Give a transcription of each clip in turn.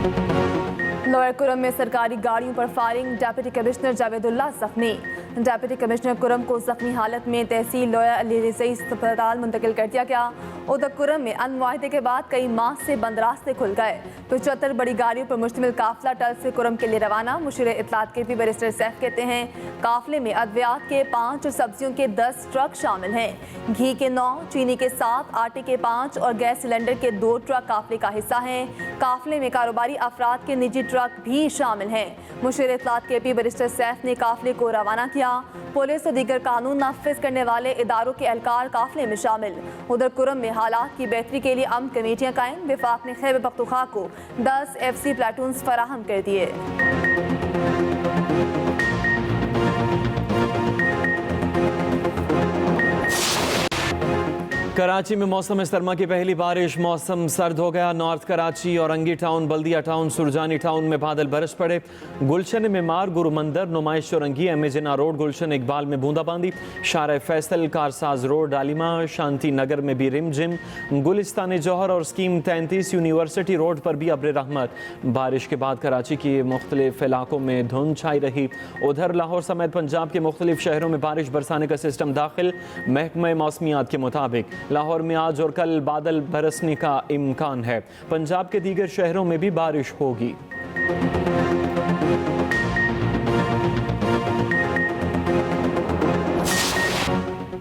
Lower Kurram में सरकारी गाड़ियों पर फायरिंग, डिप्टी कमिश्नर जावेदुल्ला जख्मी। डिप्टी कमिश्नर कुरम को जख्मी हालत में तहसील लोया अली रिजई अस्पताल मुंतकिल कर दिया गया। उधर कुरम में अमन मुआहदे के बाद कई माह से बंद रास्ते खुल गए। 75 बड़ी गाड़ियों पर मुश्तमिल काफिला टल से कुरम के लिए रवाना। मुशीर इत्तलात के भी बैरिस्टर सैफ कहते हैं काफिले में अद्वियात के 5 और सब्जियों के 10 ट्रक शामिल हैं। घी के 9, चीनी के 7, आटे के 5 और गैस सिलेंडर के 2 ट्रक काफिले का हिस्सा हैं। काफिले में कारोबारी अफराद के निजी ट्रक भी शामिल हैं। मुशीर इत्तलात के भी बैरिस्टर सैफ ने काफिले को रवाना किया। पुलिस और दीगर कानून नाफिज करने वाले इदारों के एहलकार काफिले में शामिल। उधर कुरम में हालात की बेहतरी के लिए अमन कमेटियां कायम। वफाक ने खैबर पख्तूनख्वा को 10 FC प्लाटून्स फराहम कर दिए। कराची में मौसम सरमा की पहली बारिश, मौसम सर्द हो गया। नॉर्थ कराची, औरंगी टाउन, बल्दिया टाउन, सुरजानी टाउन में बादल बरस पड़े। गुलशन मेमार, गुरु मंदिर, नुमाइश चौरंगी, MA जिन्ना रोड, गुलशन इकबाल में बूंदाबांदी। शार फैसल, कारसाज रोड, डालिमा, शांति नगर में भी रिमझिम। गुलिस्तान जौहर और स्कीम 33 यूनिवर्सिटी रोड पर भी अब्र रहमत। बारिश के बाद कराची के मुख्तलिफ इलाकों में धुंध छाई रही। उधर लाहौर समेत पंजाब के मुख्तलिफ शहरों में बारिश बरसाने का सिस्टम दाखिल। महकमा मौसमियात के मुताबिक लाहौर में आज और कल बादल बरसने का इम्कान है। पंजाब के दीगर शहरों में भी बारिश होगी।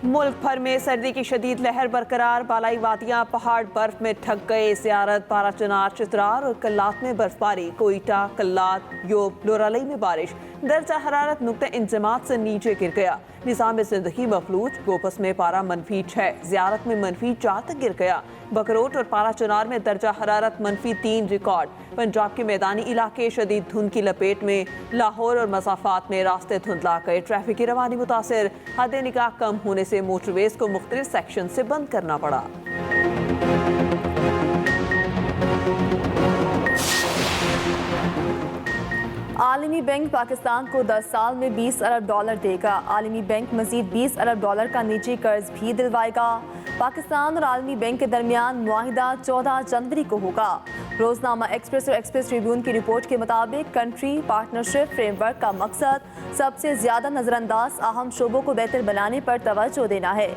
मुल्क भर में सर्दी की शदीद लहर बरकरार। बालाई वादियाँ पहाड़ बर्फ में ढक गए। ज़ियारत, पारा चनार, चित्रार और कल्लात में बर्फबारी। कोयटा, कल्लात, योब, लोरालई में बारिश। दर्जा हरारत नुक्ते इंजमात से नीचे गिर गया। निज़ाम ज़िंदगी मफलूज। गोपस में पारा -6, ज़ियारत में -4 तक गिर गया। बकरोट और पारा चनार में दर्जा हरारत -3 रिकॉर्ड। पंजाब के मैदानी इलाके शदीद धुंध की लपेट में। लाहौर और मसाफात में रास्ते धुंधला गए। ट्रैफिक की रवानी मुतासिर। हद निगाह कम होने से मोटरवेज को मुख्तलिफ सेक्शन से बंद करना पड़ा। आलमी बैंक पाकिस्तान को 10 साल में $20 अरब देगा। आलमी बैंक मजीद $20 अरब का निजी कर्ज भी दिलवाएगा। पाकिस्तान और आलमी बैंक के दरमियान मुआहिदा 14 जनवरी को होगा। रोजनामा एक्सप्रेस और एक्सप्रेस ट्रिब्यून की रिपोर्ट के मुताबिक कंट्री पार्टनरशिप फ्रेमवर्क का मकसद सबसे ज्यादा नजरअंदाज अहम शोबों को बेहतर बनाने पर तवज्जो देना है।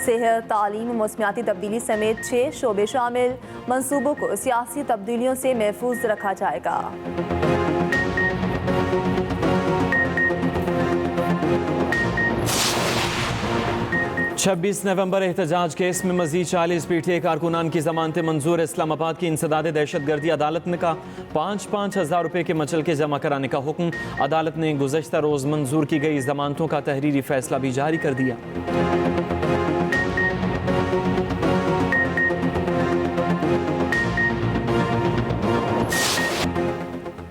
सेहत, तालीम, मौसमियाती तब्दीली समेत 6 शोबे शामिल। मंसूबों को सियासी तब्दीलियों से महफूज रखा जाएगा। 26 नवंबर एहतजाज केस में मजीद 40 PTA कारकुनान की जमानतें मंजूर। इस्लामाबाद की इंसदाद दहशतगर्दी अदालत ने कहा 5-5 हज़ार रुपये के मचल के जमा कराने का हुक्म। अदालत ने गुज़श्ता रोज़ मंजूर की गई जमानतों का तहरीरी फैसला भी जारी कर दिया।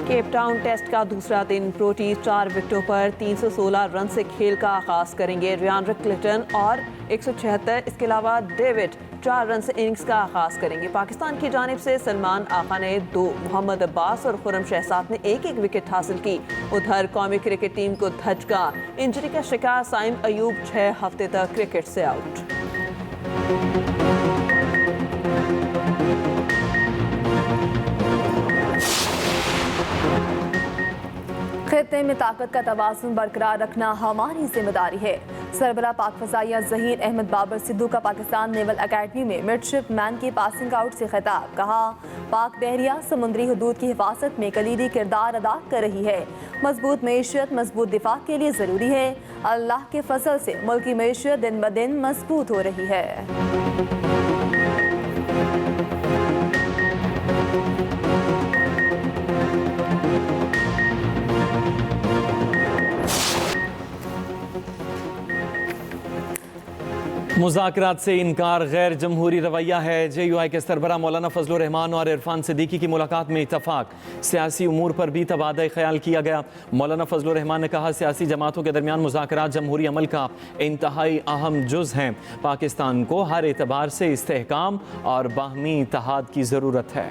केप टाउन टेस्ट का दूसरा दिन। प्रोटीज 4 विकेटों पर 316 रन से खेल का आगाज करेंगे। रियान रिकल्टन और 176। इसके अलावा डेविड 4 रन से इनिंग्स का आगाज करेंगे। पाकिस्तान की जानिब से सलमान आका ने 2, मोहम्मद अब्बास और खुर्रम शहजाद ने 1-1 विकेट हासिल की। उधर कौमी क्रिकेट टीम को धचका। इंजरी का शिकार साइम अयूब 6 हफ्ते तक क्रिकेट से आउट। खित्ते में ताकत का तवाज़ुन बरकरार रखना हमारी जिम्मेदारी है। सरबरा पाक फ़ज़ाइया ज़हीर अहमद बाबर सिद्धू का पाकिस्तान नेवल अकेडमी में मिडशिप मैन की पासिंग आउट से खिताब। कहा पाक बहरिया समुद्री हदूद की हिफाजत में कलीदी किरदार अदा कर रही है। मजबूत मईशत मजबूत दिफा के लिए ज़रूरी है। अल्लाह के फजल से मुल्क की मईशत दिन ब दिन मजबूत हो रही है। मुज़ाकरात से इनकार गैर जमहूरी रवैया है। JUI के सरबरा मौलाना फजलुर रहमान और इरफान सिद्दीकी की मुलाकात में इत्तफाक। सियासी उमूर पर भी तबादला ख्याल किया गया। मौलाना फजलुर रहमान ने कहा सियासी जमातों के दरमियान मुज़ाकरात जमहूरी अमल का इंतहाई अहम जुज़ हैं। पाकिस्तान को हर एतबार से इस्तेहकाम और बाहमी इत्तेहाद की ज़रूरत है।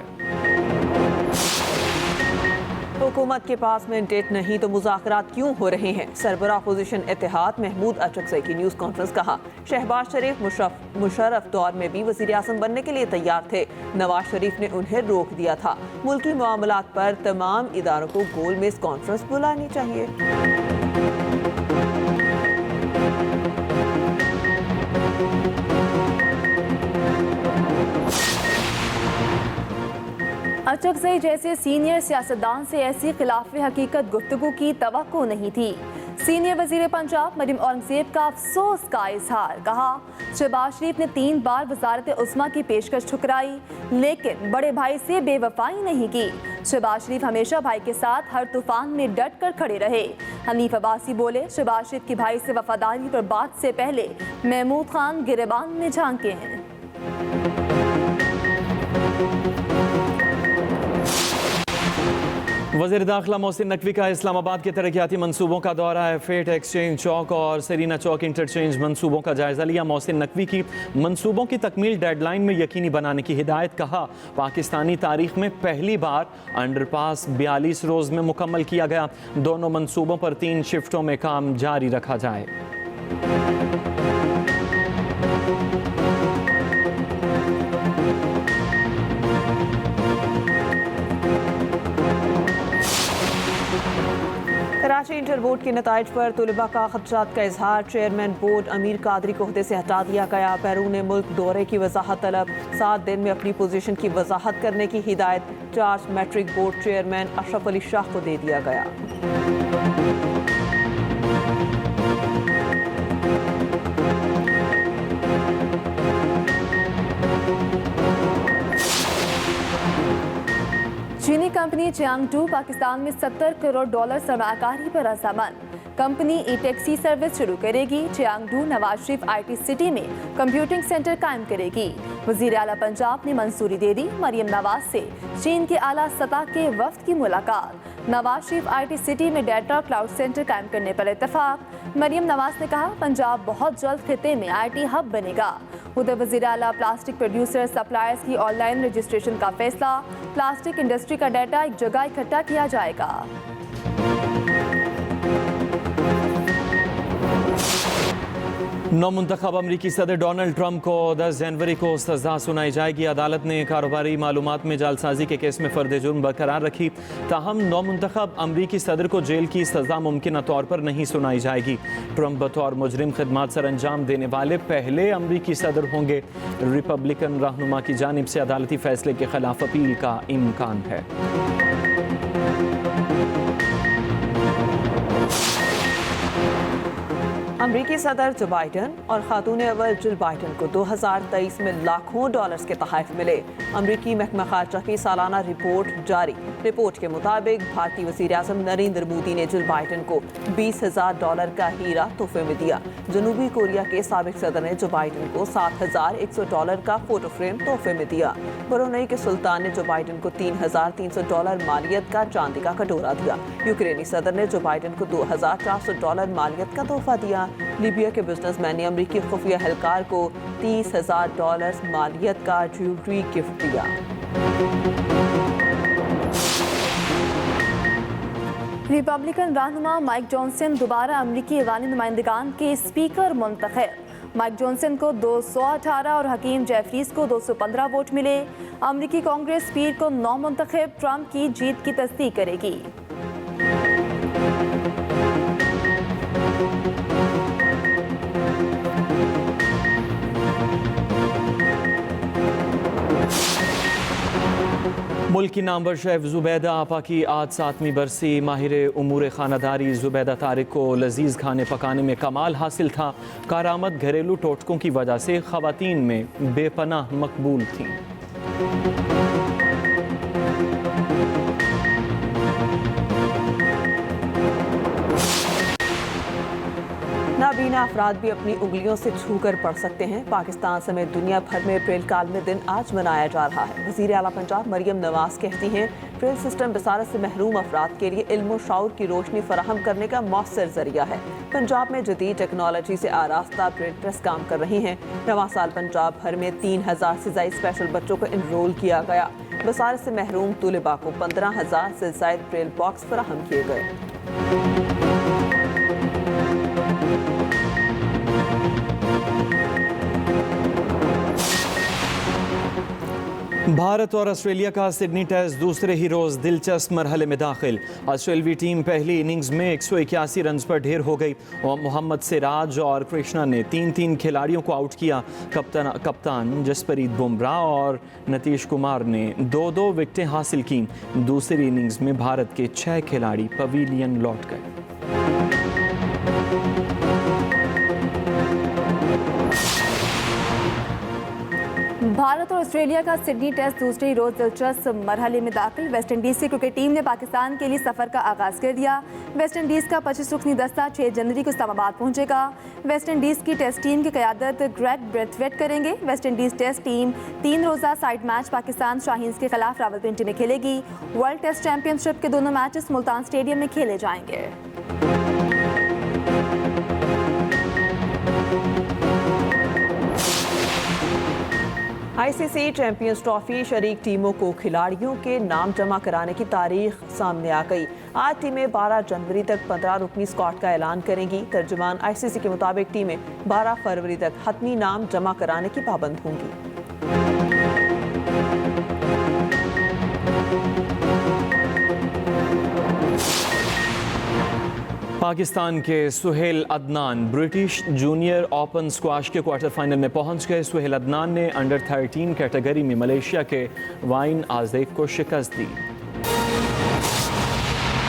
हुकूमत के पास मैंडेट नहीं तो मुज़ाकरात क्यों हो रहे हैं? सरबराह अपोजिशन इत्तेहाद महमूद अचकज़ई की न्यूज़ कॉन्फ्रेंस। कहा शहबाज शरीफ मुशर्रफ दौर में भी वज़ीर आज़म बनने के लिए तैयार थे, नवाज शरीफ ने उन्हें रोक दिया था। मुल्की मामलात पर तमाम इदारों को गोल मेज कॉन्फ्रेंस बुलानी चाहिए। अचकज़ई जैसे सीनियर सियासतदान से ऐसी खिलाफ हकीकत गुफ्तगू की तवक्को नहीं थी। सीनियर वजीर पंजाब मरियम औरंगजेब का अफसोस का इजहार। कहा शहबाज शरीफ ने 3 बार वजारत उस्मा की पेशकश ठुकराई, लेकिन बड़े भाई से बेवफाई नहीं की। शहबाज शरीफ हमेशा भाई के साथ हर तूफान में डट कर खड़े रहे। हनीफ अब्बासी बोले शहबाज शरीफ की भाई से वफादारी पर बात से पहले महमूद खान गिरेबान में झांके हैं। वज़ीर दाखिला मोहसिन नकवी का इस्लामाबाद के तरक्याती मंसूबों का दौरा है। फेट एक्सचेंज चौक और सरीना चौक इंटरचेंज मंसूबों का जायजा लिया। मोहसिन नकवी की मंसूबों की तकमील डेडलाइन में यकीनी बनाने की हिदायत। कहा पाकिस्तानी तारीख में पहली बार अंडरपास 42 रोज़ में मुकम्मल किया गया। दोनों मंसूबों पर 3 शिफ्टों में काम जारी रखा जाए। कराची इंटर बोर्ड के नताइज पर तुलबा का खदशात का इजहार। चेयरमैन बोर्ड अमीर कादरी को ओहदे से हटा दिया गया। बैरून मुल्क दौरे की वजाहत तलब। 7 दिन में अपनी पोजीशन की वजाहत करने की हिदायत। Charge matric board chairman Ashraf Ali Shah को दे दिया गया। चीनी कंपनी चियांगटू पाकिस्तान में $70 करोड़ सरमाकारी पर अज़मन। कंपनी ई टैक्सी सर्विस शुरू करेगी। चियांगटू नवाज शरीफ IT सिटी में कंप्यूटिंग सेंटर कायम करेगी। वज़ीर आला पंजाब ने मंजूरी दे दी। मरियम नवाज से चीन के आला सतह के वफ्द की मुलाकात। नवाज शरीफ IT सिटी में डाटा क्लाउड सेंटर कायम करने पर इत्तफाक। मरियम नवाज ने कहा पंजाब बहुत जल्द खिते में IT हब बनेगा। उधर वज़ीर आला प्लास्टिक प्रोड्यूसर सप्लायर्स की ऑनलाइन रजिस्ट्रेशन का फैसला। प्लास्टिक इंडस्ट्री का डाटा एक जगह इकट्ठा किया जाएगा। नौमुंतखब अमरीकी सदर डोनाल्ड ट्रंप को 10 जनवरी को सजा सुनाई जाएगी। अदालत ने कारोबारी मालूमात में जालसाजी के केस में फर्द जुर्म बरकरार रखी। ताहम नौमुंतखब अमरीकी सदर को जेल की सजा मुमकिन तौर पर नहीं सुनाई जाएगी। ट्रंप बतौर मुजरिम खिदमात सर अंजाम देने वाले पहले अमरीकी सदर होंगे। रिपब्लिकन रहनुमा की जानिब से अदालती फैसले के खिलाफ अपील का इम्कान है। अमरीकी सदर जो बाइडन और खातून अव्वल जिल बाइडन को 2023 में लाखों डॉलर्स के तोहफे मिले। अमरीकी महकमा खारजा की सालाना रिपोर्ट जारी। रिपोर्ट के मुताबिक भारतीय वज़ीर आज़म नरेंद्र मोदी ने जिल बाइडन को $20,000 का हीरा तोहफे में दिया। जनूबी कोरिया के साबिक सदर ने जो बाइडन को $7,100 का फोटो फ्रेम तोहफे में दिया। ब्रुनेई के सुल्तान ने जो बाइडन को $3,300 मालियत का चांदी का कटोरा दिया। यूक्रेनी सदर ने जो बाइडन को $2,400 मालियत का तोहफा दिया। लीबिया के बिजनेसमैन ने अमरीकी खुफिया एहलकार को $30,000 मालियत का ज्वेलरी गिफ्ट दिया। रिपब्लिकन रहनुमा माइक जॉनसन दोबारा अमरीकी ऐवानी नुमाइंदगान के स्पीकर मुंतखब। माइक जॉनसन को 218 और हकीम जेफरीज को 215 वोट मिले। अमरीकी कांग्रेस पीर को 9 मुंतखब ट्रंप की जीत की तस्दीक करेगी। मुल्क की नामवर शेफ जुबैदा आपा की आज 7वीं बरसी। माहिर उमूर खानादारी जुबैदा तारिक को लजीज खाने पकाने में कमाल हासिल था। कारामद घरेलू टोटकों की वजह से ख़वातीन में बेपनाह मकबूल थीं। नाबीना अफराद भी अपनी उंगलियों से छूकर पढ़ सकते हैं। पाकिस्तान समेत दुनिया भर में ब्रेल कालमी दिन आज मनाया जा रहा है। वज़ीर आला पंजाब मरियम नवाज कहती हैं ब्रेल सिस्टम बसारत से महरूम अफराद के लिए इल्म और शऊर की रोशनी फराहम करने का मौसर जरिया है। पंजाब में जदीद टेक्नोलॉजी से आरास्ता ब्रेल प्रेस काम कर रही हैं। रवां साल पंजाब भर में 3000 से ज़ायद स्पेशल बच्चों को इनरोल किया गया। वसारत से महरूम तुलिबा को 15,000 से ज़ायद ब्रेल बॉक्स फराहम किए गए। भारत और ऑस्ट्रेलिया का सिडनी टेस्ट दूसरे ही रोज दिलचस्प मरहले में दाखिल। ऑस्ट्रेलवी टीम पहली इनिंग्स में 181 रन पर ढेर हो गई और मोहम्मद सिराज और कृष्णा ने 3-3 खिलाड़ियों को आउट किया। कप्तान जसप्रीत बुमराह और नीतीश कुमार ने 2-2 विकेटें हासिल की। दूसरी इनिंग्स में भारत के 6 खिलाड़ी पवेलियन लौट गए। भारत और ऑस्ट्रेलिया का सिडनी टेस्ट दूसरे रोज दिलचस्प मरहले में दाखिल। वेस्ट इंडीज की क्रिकेट टीम ने पाकिस्तान के लिए सफर का आगाज कर दिया। वेस्ट इंडीज का 25 रुकनी दस्ता 6 जनवरी को इस्लामाबाद पहुंचेगा। वेस्ट इंडीज की टेस्ट टीम की क़यादत ग्रेग ब्रेथवेट करेंगे। वेस्ट इंडीज टेस्ट टीम 3 रोज़ा साइड मैच पाकिस्तान शाहीन्स के खिलाफ रावलपिंडी में खेलेगी। वर्ल्ड टेस्ट चैंपियनशिप के दोनों मैचेस मुल्तान स्टेडियम में खेले जाएंगे। आईसीसी चैंपियंस ट्रॉफी शरीक टीमों को खिलाड़ियों के नाम जमा कराने की तारीख सामने आ गई। आज टीमें 12 जनवरी तक 15 रुकनी स्क्वाड का ऐलान करेंगी। तर्जुमान आईसीसी के मुताबिक टीमें 12 फरवरी तक हतमी नाम जमा कराने की पाबंद होंगी। पाकिस्तान के Suhail Adnan British junior open squash के क्वार्टर फाइनल में पहुंच गए। सुहेल अदनान ने अंडर 13 कैटेगरी में मलेशिया के वाइन आज़ेफ को शिकस्त दी।